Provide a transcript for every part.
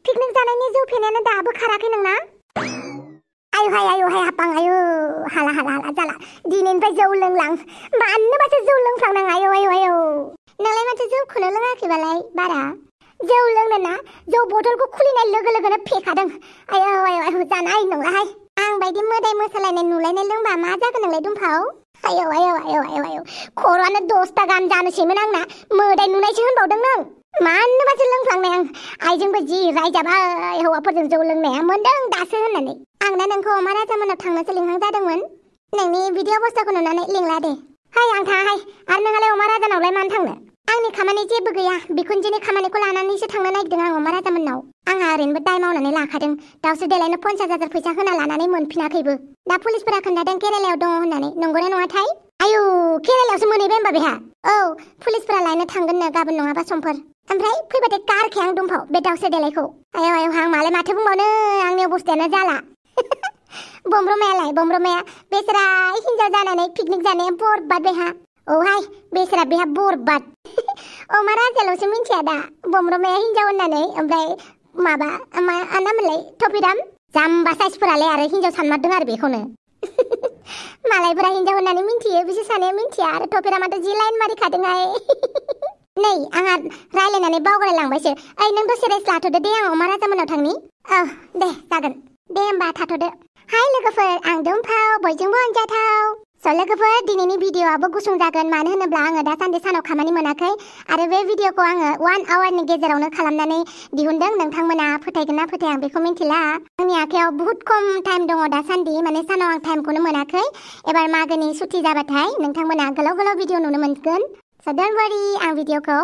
Picnic जानायनि जौ फेनायानो दाबो खाराखै नोंना? आयु हापां आयु हाला जाला दिनैनिफ्राय जौ लोंलां मानोबासो जौ लोंफ्लांनां आयु नोंलाय माथो जौखौनो लोङाखैबालाय बारा जौ लोंनो ना जौ बथलखौ खुलिनाय लोगो लोगोनो फेखादों आयु जानाय नंलाहाय आं बायदि मोदाय मोसालायनाय नुलायनाय लोंबा मा जागोन नोंलाय दुमफाव आयु खर'आनो 10टा गाहाम जानोसैमोन आंना मोदाय नुनायसो होनबावदों नों मानोबासो लोंफ्लांनाय आं आइजोंबो जि रायजाबाय हौवाफोरजों जौ लोंनाया मोनदों दासो होननानै आंना नोंखौ अमा राजामोनाव थांनोसो लिंहां जादोंमोन नोंनि बिदि अबस्थाखौ नुनानै लिंला दे हाय आं थाङाहाय आरो नोंहालाय अमा राजानावलाय मानो थांनो आंनि खामानि जेबो गैया बिखुनजोनि खामानिखौ लानानैसो थांनो नागिरदों आं अमा राजामोननाव आंहा ओरैनोबो दाय मावनानै लाखादों दाउसो देलायनो 50,000 फैसा होना लानानै मोनफिनाखैबो दा पुलिसफोरा खोन्थादों केरेलायाव दङ होननानै नंगौना नङाथाय आयु केरेलायावसो मोनहैबाय होनबा बेहा औ पुलिसफोरा लायनो थांगोननो गाबोन नङाबा समफोर ओमफ्राय फैबाथाय गारखाय आं दुमफाव बे दाउसो देलायखौ आयु आं मालाय माथो बुंबावनो आंनि अबस्थायानो जाला बमब्रमाया बेसरा हिन्जाव जानानै पिकनिक जानाया बरबाद बेहा औहाय बेसरा बेहा बरबाद अमा राजाल'सो मिन्थिया दा बमब्रमाया हिन्जाव होननानै ओमफ्राय माबा मा नामलाय टपिराम जाम्बा साइसफोरालाय आरो हिन्जाव सानमारदों आरो बेखौनो मालायफोरा हिन्जाव होननानै मिन्थियो बिसोर सानैया मिन्थिया आरो टपिरामाथ' जि लाइन मारिखादोंहाय नै आंहा रायलायनानै बावगारलांबायसो ओइ नों दसे रेस्ट लाथ'दो दे आं अमा राजामोननाव थांनि दे जागोन दे होमबा थाथ'दो हाय लोगोफोर आं दुमफाव बयजोंबो अनजाथाव लोगोफोर दिनैनि भिडिअ'आबो गुसुं जागोन मानो होनोब्ला आङो दासान्दि सानाव खामानि मोनाखै आरो बे भिडिअ'खौ आङो 1 आवारनि गेजेरावनो खालामनानै दिहुनदों नोंथांमोना फोथायगोन ना फोथाया आं बेखौ मिन्थिला आंनि आखायाव बुहुत खम टाइम दङ दासान्दि माने सानाव आं टाइमखौनो मोनाखै एबार मागोनि सुथि जाबाथाय नोंथांमोना गोलाव भिडिअ नुनो मोनगोन So don't worry आं भिडिअ'खौ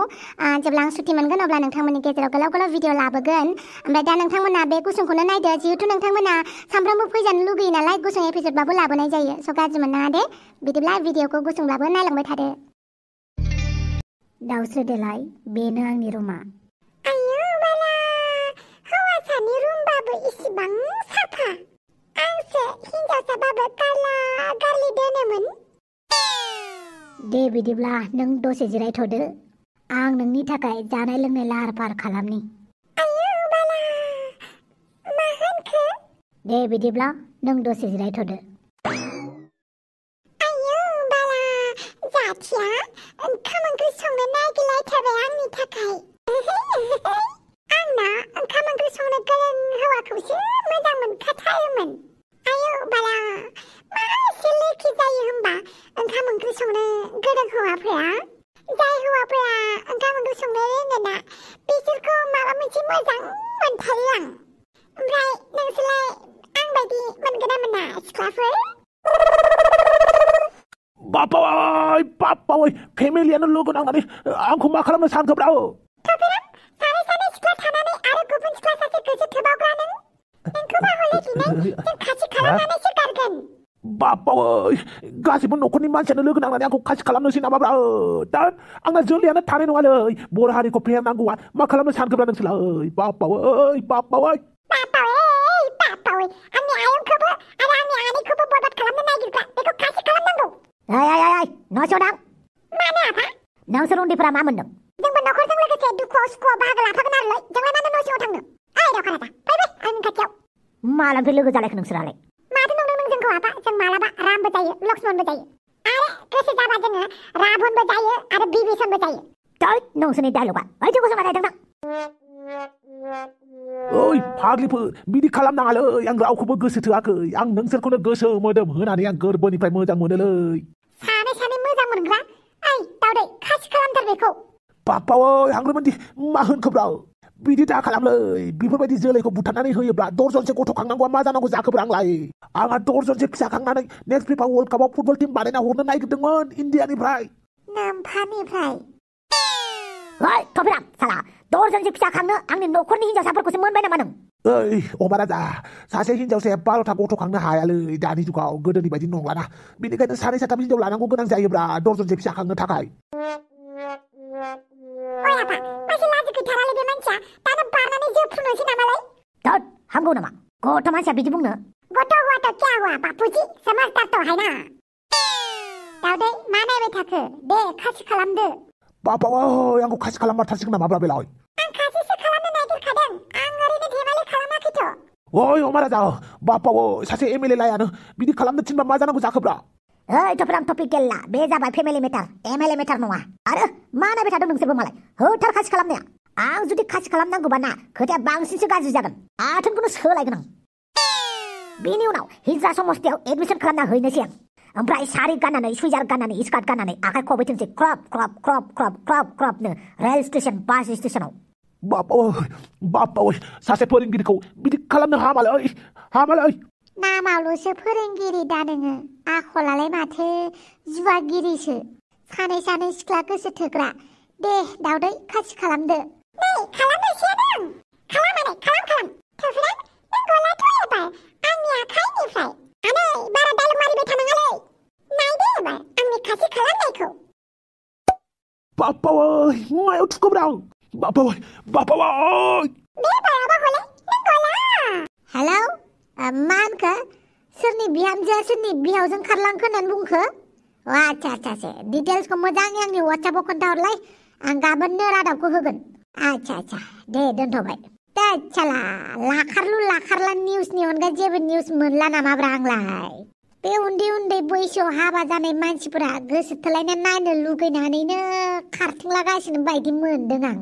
जेब्ला आं सुटि मोनगोन अब्ला नोंथांमोननि गेजेराव गोलाव भिडिअ लाबोगोन ओमफ्राय दा नोंथांमोना बे गुसुंखौनो नायदो जिहेतु नोंथांमोना सानफ्रामबो फैजानो लुगैयो नालाय गुसुं एपिसोडबाबो लाबोनाय जायो स' गाज्रि मोननाङा दे बिदिब्ला भिडिअ'खौ गुसुंब्लाबो नायलांबाय थादो दाउस्रि देलाय बेनो आंनि रुमा आयौ बाला हौवासानि रुमबाबो इसिबां साफा आंसो हिन्जावसाबाबो गारला गारलि दोनोमोन दे बिदिब्ला नों दसे जिरायथ'दो आं नोंनि थाखाय जानाय लोंनाय लाहार फाहार खालामनि आयौ बाला मा होनखो दे बिदिब्ला नों दसे जिरायथ'दो आयौ बाला जाथिया ओंखाम ओंख्रि संनो नागिरलायथारबाय आंनि थाखाय आंना ओंखाम ओंख्रि संनो गोरों हौवाखौसो मोजां मोनखाथारोमोन आयौ बाला मा एसे लोखि जायो होमबा ओंखाम ओंख्रि संनो गोरों हौवाफोरा जाय हौवाफोरा ओंखाम ओंख्रि संनो रोङोना बिसोरखौ माबा मोनसे मोजां मोनथारो आं ओमफ्राय नोंसोरलाय आंबायदि मोनगोन ना मोना सिख्लाफोर बापावै फेमिलियानो लोगो नांनानै आंखौ मा खालामनो सानखोब्रा टपिराम सानै सिख्ला थानानै आरो गुबुन सिख्ला सासे गोसो थोबावग्रा नोंखौ बाहले दिनै जों खासि खालामनानैसो गारगोन बापावै गासिबो न'खरनि मानसियानो लोगो नांनानै आंखौ खासि खालामनोसै नामाब्रा दा आंना जोलैयानो थानाय नङालै बर' हारिखौ फेहेरनांगौआ मा खालामनो सानखोब्रा नोंसोरलाय बापावै बापावै आंनि आयंखौबो आरो आंनि आनैखौबो बरबाद खालामनो नागिरग्रा बेखौ खासि खालामनांगौ न'सिङाव थां मानो आफा नोंसोर उन्दैफोरा मा मोनदों जोंबो न'खरजों लोगोसे दुखुआव सुखुआव बाहागो लाफागोन आरोलै जोंलाय मानो न'सिङाव थांनो ओइ दावखा राजा फैबाय आंनि खाथियाव मालानिफ्राय लोगो जालायखो नोंसोरालाय माथो नंदों नों जोंखौ आफा जों मालाबा रामबो जायो लक्ष्मणबो जायो आरो गोसो जाबा जोङो राबनबो जायो आरो बिभीषणबो जायो नोंसोरनि डायलगा ओइ जोंखौ जोंहा रायदों ओइ फाग्लिफोर बिदि खालामनाङालै आं रावखौबो गोसो थोआखै आं नोंसोरखौनो गोसो मोदोम होनानै आं गोरबोनिफ्राय मोजां मोनोलै सानै मोजां मोनग्रा ओइ दावदै खासि खालामथार बेखौ बापावै आंलायमोनदि मा होनखोब्रा बिदि दा खालामलै बेफोरबायदि जोलैखौ बुथारनानै होयोब्ला 10 जनसो गथ' खांनांगौआ मा जानांगौ जाखोब्रा आंलाय आंहा 10 जनसो फिसा खांनानै नेक्स्ट फिफा वर्ल्ड कापआव फुटबल टीम बानायना हरनो नागिरदोंमोन इन्डियानिफ्राय नामफानिफ्राय ओइ टपिराम साला 10 जनसो फिसा खांनो आंनि न'खरनि हिन्जावसाफोरखौसो मोनबाय नामा नों ओइ अमा राजा सासे हिन्जावसाया 12था गथ' खांनो हायालै दानि जुगाव गोदोनि बायदि नंलाना बेनिखायनो 3 हिन्जाव लानांगौ गोनां जायोब्रा 10 जनसो फिसा खांनो थाखाय ओइ आफा मासे लाजि गैथारालै बे मानसिया दानो बारनानै जो फुनोसै नामालाय हामगौ नामा गथ' मानसिया बिदि बुंनो गथ' हुआ तो क्या हुआ बापूजी समझदार तो है ना दावदै मा नायबाय थाखो दे खासि खालामदो बापावै आंखौ खासि खालामथारसिगोन नामाब्रा बेलाय आं खासिसो खालामनो नागिरखादों आं ओरैनो 어이 어마라자 바빠워 사실 MLA 라야는 미리 칼람도 친바 마자나고 자크브라 ओइ टपराम टपिक गेलला बे जाबाय फेमिलि मेटार एमएलए मेटार नङा आरो मा नायबाय थादों नोंसोरबो मालाय होथार खासि खालामनाया आं जुदि खासि खालामनांगौबा ना खोथाया बांसिनसो गाज्रि जागोन आथोनखौनो सोलायगोन आं बेनि उनाव हिजरा समस्तियाव एडमिसन खालामना हैनोसै आं ओमफ्राय सारि गाननानै सुइजार गाननानै स्कार्ट गाननानै आखाइ खबैथोंसै क्रप क्रप क्रप क्रप क्रप क्रपनो रेल स्टेशन बास स्टेशनाव बापा워 सासे फोरोंगिरिखौ बिदि खालामनो हामालै नामावल'सो फोरोंगिरि दा नोङो आखलालाय माथो जुवागिरिसो सानै सिख्ला गोसो थोग्रा दे दावदै खासि खालामदो नै खालामनोसैयानो खालाम थोफ्रा नों गलाथ' एबार आंनि आखाइनिफ्राय आनै बारा डायलग मारिबाय थानाङालै नायदो एबार आंनि खासि खालामनायखौ बापा워 मायाव थुखोब्रा बापा워 दे बाराबा हले नों गला हेलौ मा होनखो सोरनि बिहामजोआ सोरनि बिहावजों खारलांखो होननानै बुंखो आच्छा डिटेल्सखौ मोजाङै आंनि वाट्सएपआव खोन्थाहरलाय आं गाबोननो रादाबखौ होगोन आच्छा दे दोनथ'बाय दा साला लाखारला निउसनि अनगा जेबो निउस मोनला नामाब्रा आंलाय बे उन्दै बैसोआव हाबा जानाय मानसिफोरा गोसो थोलायना नायनो लुगैनानैनो खारथिंलागासिनो बायदि मोनदों आं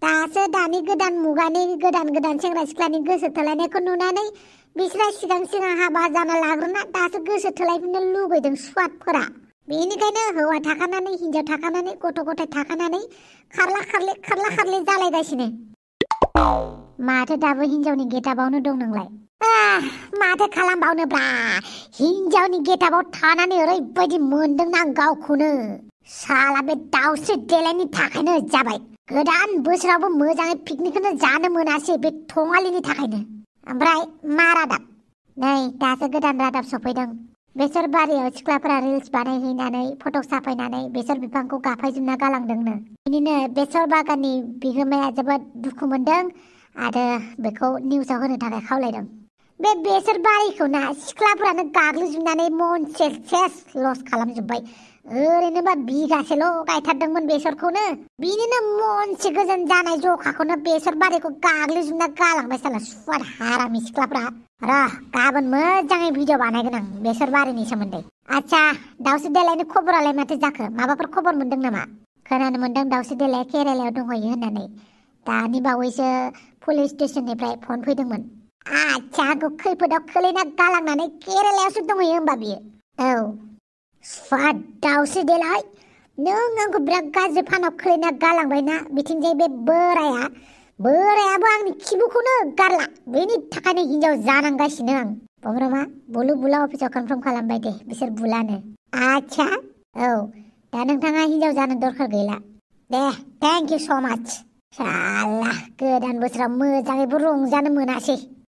दासो दानि गोदान मुगानि गोदान सेंग्रा सिख्लानि गोसो थोलायनायखौ नुनानै बिसोरा सिगां हाबा जाना लाग्रोना दासो गोसो थोलायफिननो लुगैदों सुवादफोरा बेनिखायनो हौवा थाखानानै हिनजाव थाखानानै गथ' गथाय थाखानानै खारला खारलि जालायगासिनो माथो दाबो हिनजावनि गेटाबावनो दं नोंलाय माथो खालामबावनोब्रा हिनजावनि गेटाबाव थानानै ओरैबायदि मोनदों आं गावखौनो साला बे दाउस्रि देलायनि थाखायनो जाबाय गोदान बोसोरावबो मोजाङै पिकनिकखौनो जानो मोनासै बे थङालिनि थाखायनो ओमफ्राय मा रादाब नै दासो गोदान रादाब सफैदों बेसर बारियाव सिख्लाफोरा रिल्स बानायहैनानै फट' साफायनानै बेसर बिफांखौ गाफायजोबना गालांदोंनो बिनिनो बेसर बागाननि बिगोमाया जोबोद दुखु मोनदों आरो बेखौ निउसाव होनो थाखाय खावलायदों बे बेसर बारिखौ ना सिख्लाफोरानो गाग्लोबजोबनानै मनसे सेस लस खालामजोब्बाय ओरैनोबा बिगासेल' गायथारदोंमोन बेसरखौनो बिनिनो मनसे गोजोन जानाय जखाखौनो बेसर बारिखौ गाग्लोबजोबना गालांबाय साला सुवाद हारामि सिख्लाफ्रा गाबोन मोजाङै भिडिअ बानायगोन आं बेसर बारिनि सोमोन्दै आच्छा दाउस्रि देलायनि खबरालाय माथो जाखो माबाफोर खबर मोनदों नामा खोनानो मोनदों दाउस्रि देलाया केरेलायाव दंहैयो होननानै दानि बावैसो पुलिस स्टेशननिफ्राय फन फैदोंमोन आच्छा आंखौ खैफोदाव खोलैना गालांनानै केरेलायावसो दंहैयो होमबा बियो औ सुवाद दाउस्रि देलाय नों आंखौ बिराद गाज्रि फानाव खोलैना गालांबायना बिथिंजाय बे बोरायाबो आंनि खिबुखौनो गारला बेनि थाखायनो हिनजाव जानांगासिनो आं बमरमा बुला अफिसाव कनफार्म खालामबाय दे बिसोर बुलानो आच्छा औ दा नोंथाङा हिनजाव जानो दरखार गैला दे थेंक इउ स' माच साला गोदान बोसोराव मोजाङैबो रंजानो मोनासै